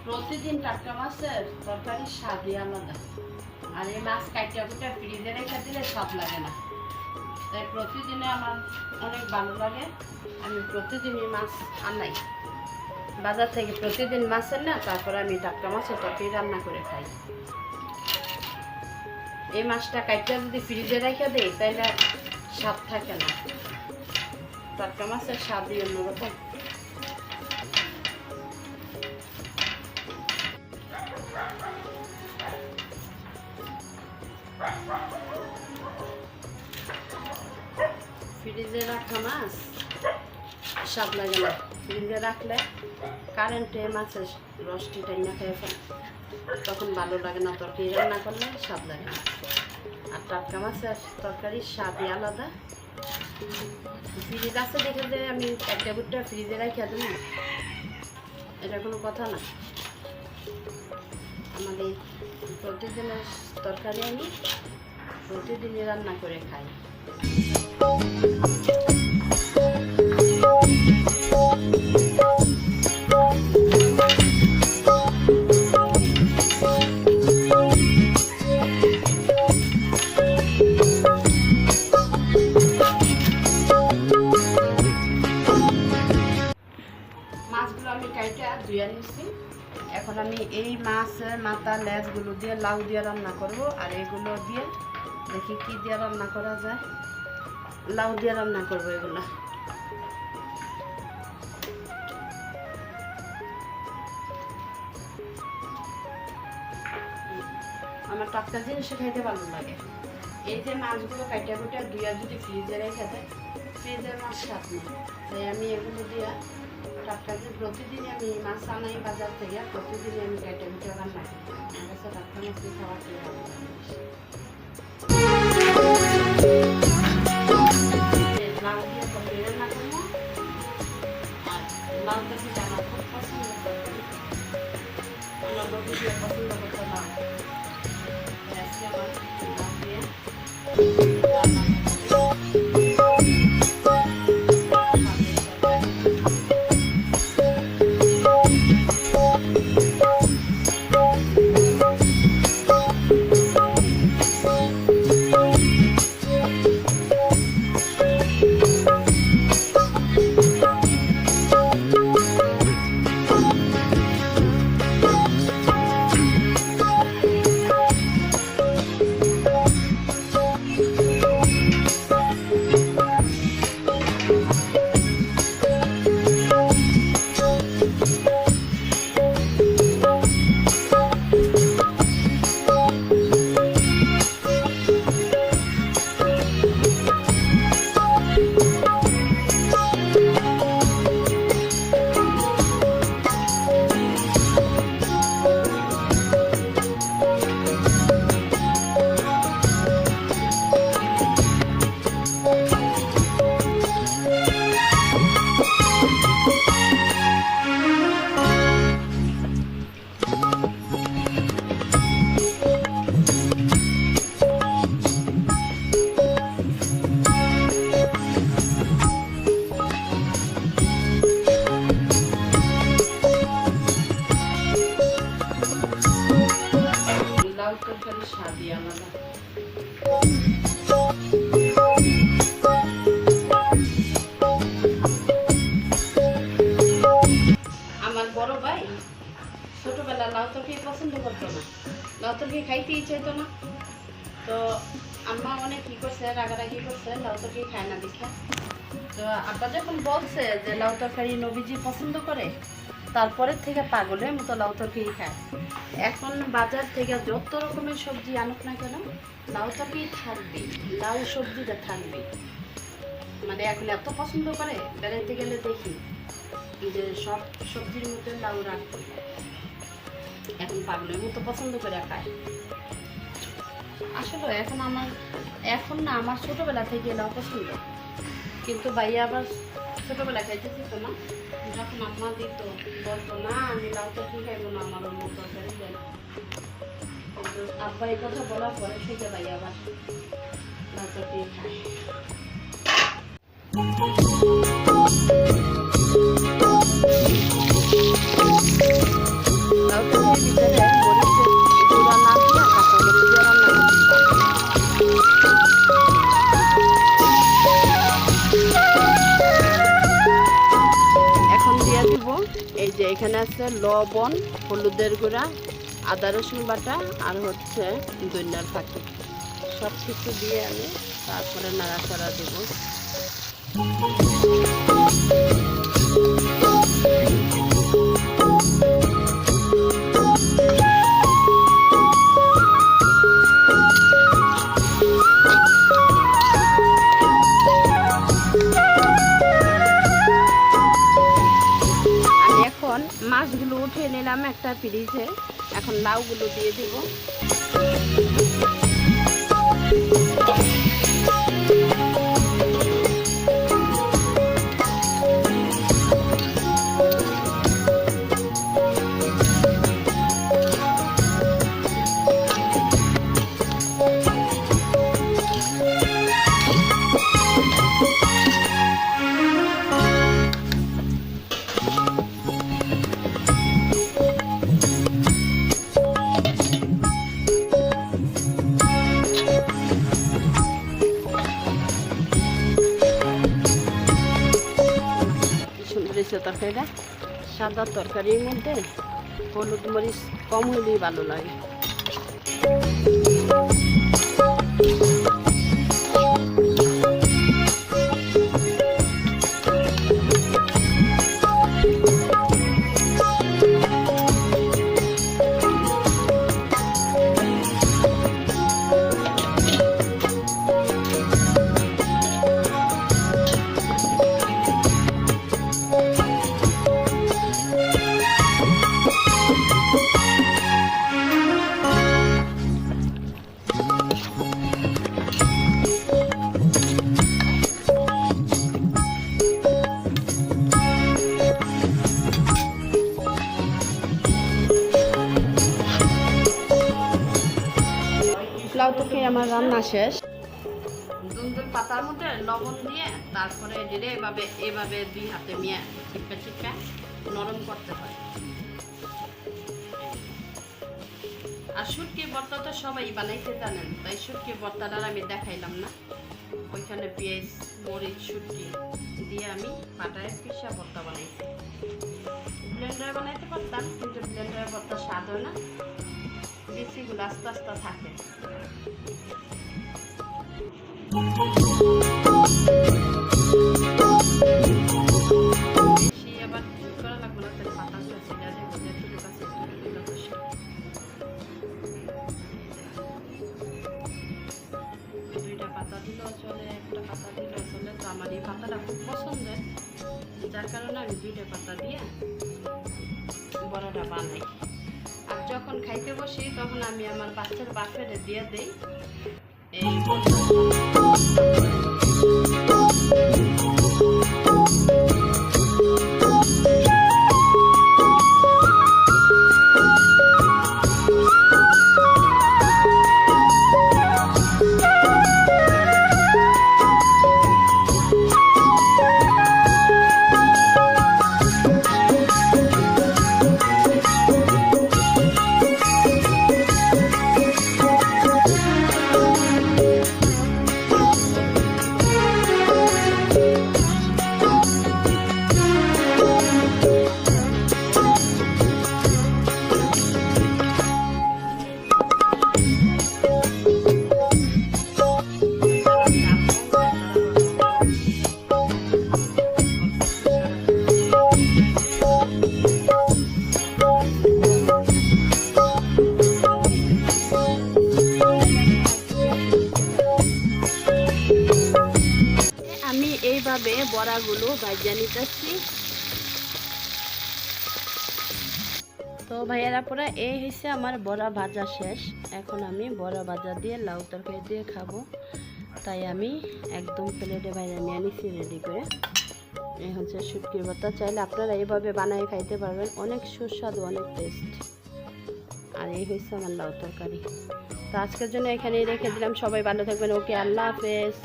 প্রতিদিন টাটকা মাছের তরকারির স্বাদই আলাদা। আর এই মাছ কাটিয়া কুটা ফ্রিজে রেখে দিলে স্বাদ লাগে না। তাই প্রতিদিনে আমার অনেক ভালো লাগে। আমি প্রতিদিনই মাছ আনাই বাজার থেকে, প্রতিদিন মাছের না, তারপরে আমি টাটকা মাছের তরকারি রান্না করে খাই। এই মাছটা কাটিয়া যদি ফ্রিজে রেখে দিই তাহলে স্বাদ থাকে না। টাটকা মাছের স্বাদই অন্যরকম। ফ্রিজে রাখা মাছ স্বাদ লাগে না। ফ্রিজে রাখলে কারেন্টে মাছের রসটি টাইনা খেয়ে ফেলে, তখন ভালো লাগে না। তরকারি রান্না করলে স্বাদ লাগে না। আর টাটকা মাছের তরকারির স্বাদই আলাদা। ফ্রিজ আছে দেখে যে আমি একটা বুটটা ফ্রিজে রাখি দেবো, এটা কোনো কথা না। আমাদের প্রতিদিনের তরকারি আমি প্রতিদিনই রান্না করে খাই। মাছগুলো আমি কাইটা ধুয়ে নিচ্ছি। এখন আমি এই মাছের মাথা লেজগুলো দিয়ে লাউ দিয়ে রান্না করব। আর এগুলো দিয়ে দেখি কি দিয়ে রান্না করা যায়। লাউ দিয়ে রান্না করবো এগুলো। আমার টাটকা জিনিস খাইতে ভালো লাগে। এই যে মাছগুলো কাটিয়া কুটিয়া ধুইয়া যদি ফ্রিজে রেখে দেয়, ফ্রিজের মাছ স্বাদ নেই। তাই আমি এগুলো দিয়া টাটকা যে প্রতিদিনই আমি মাছ আনাই বাজার থেকে, প্রতিদিনই আমি কাটিয়া কুটিয়া রান্না করি। আমার কাছে টাটকা মাছ দিয়ে খাওয়া খেয়ে ভালো লাগে। লাউ দিয়ে তরকারি রান্না করবো। আর লাউ তরকারি আমার খুব পছন্দ করি। আমার বন্ধু দিয়ে পছন্দ করতে লাউ। আজকে আমার লাউ দিয়ে রান্না তরকারি স্বাদই আলাদা। আমার বড় ভাই ছোটবেলা লাউ তরকারি পছন্দ করতো না, লাউ তরকারি খাইতেই চাইতো না। তো আম্মা অনেক কি করছে, রাগারাগি করছে, লাউ তরকারি খায় না দেখে। তো আব্বা যখন বলছে যে লাউ তরকারি নবীজি পছন্দ করে, তারপরের থেকে পাগলের মতো লাউ তরকারি খায়। এখন বাজার থেকে যত রকমের সবজি আনুক না কেন, লাউ তরকারি থাকবে, লাউ সবজিটা থাকবে। মানে এখন এত পছন্দ করে, বেড়াইতে গেলে দেখি যে সব সবজির মধ্যে লাউ রাখবে। এখন পাগলের মতো পছন্দ করে খায়। আসলে এখন না আমার ছোটবেলা থেকে লাউ পছন্দ, কিন্তু ভাইয়া আবার ছোটবেলা খাইতে দিত না। যখন আম্মা দিত বলতো না আমি লাউ তরকারি খাইবো না, আমার অন্য তরকারি দেন। কিন্তু আব্বা এই কথা বলার পরে থেকে ভাইয়া আবার লাউ তরকারি খায়। লাউ এই যে এখানে আছে লবণ, হলুদের গুঁড়া, আদা রসুন বাটা আর হচ্ছে ধনিয়ার ফাঁকি। সব কিছু দিয়ে আমি তারপরে নাড়াচাড়া দেবো। মাছগুলো উঠিয়ে নিলাম একটা ফ্রিজে, এখন লাউগুলো দিয়ে দিব। তরকারিটা সাদা তরকারির মধ্যে হলুদ মরিচ কম হলেই ভালো লাগে। লাউ তরকারি আমার রান্না শেষ। দুন্দুল পাতার মধ্যে লবণ দিয়ে তারপরে এভাবে 2 হাতে নিয়ে চিপকা নরম করতে হয়। আর শুটকি ভর্তা তো সবাই বানাইতে জানেন, তাই শুটকি ভর্তাটা আমি দেখাইলাম না। ওইখানে পেঁয়াজ, মরিচ, শুটকি দিয়ে আমি পাটায় পিসা ভর্তা বানাইছি। ব্লেন্ডারে বানাইতে পারতাম, কিন্তু ব্লেন্ডারের ভর্তা স্বাদ হয় না, বেশিগুলো আস্তে আস্তে থাকে। আবার করা লাগবে না, পাতা দুইটা পাতা দিলেও চলে, একটা পাতা দিলেও চলে। তো আমার এই পাতাটা খুব পছন্দের, যার কারণে আমি 2টা পাতা দিয়ে বড়টা বানাই। আর যখন খাইতে বসি তখন আমি আমার বাচ্চার বাপের দিয়ে দেই এই। এইভাবে বড়াগুলো ভাজা নিতেছি। তো ভাইয়ারা পরে এই হয়েছে আমার বড়া ভাজা শেষ। এখন আমি বড়া ভাজা দিয়ে লাউ তরকারি দিয়ে খাবো, তাই আমি একদম প্লেটে ভাজা নিয়ে নিচ্ছি রেডি করে। এই হচ্ছে শুটকির ভর্তা। চাইলে আপনারা এইভাবে বানিয়ে খাইতে পারবেন, অনেক সুস্বাদু, অনেক টেস্ট। আর এই হয়েছে আমার লাউ তরকারি। তো আজকের জন্য এখানেই রেখে দিলাম। সবাই ভালো থাকবেন। ওকে, আল্লাহ হাফেজ।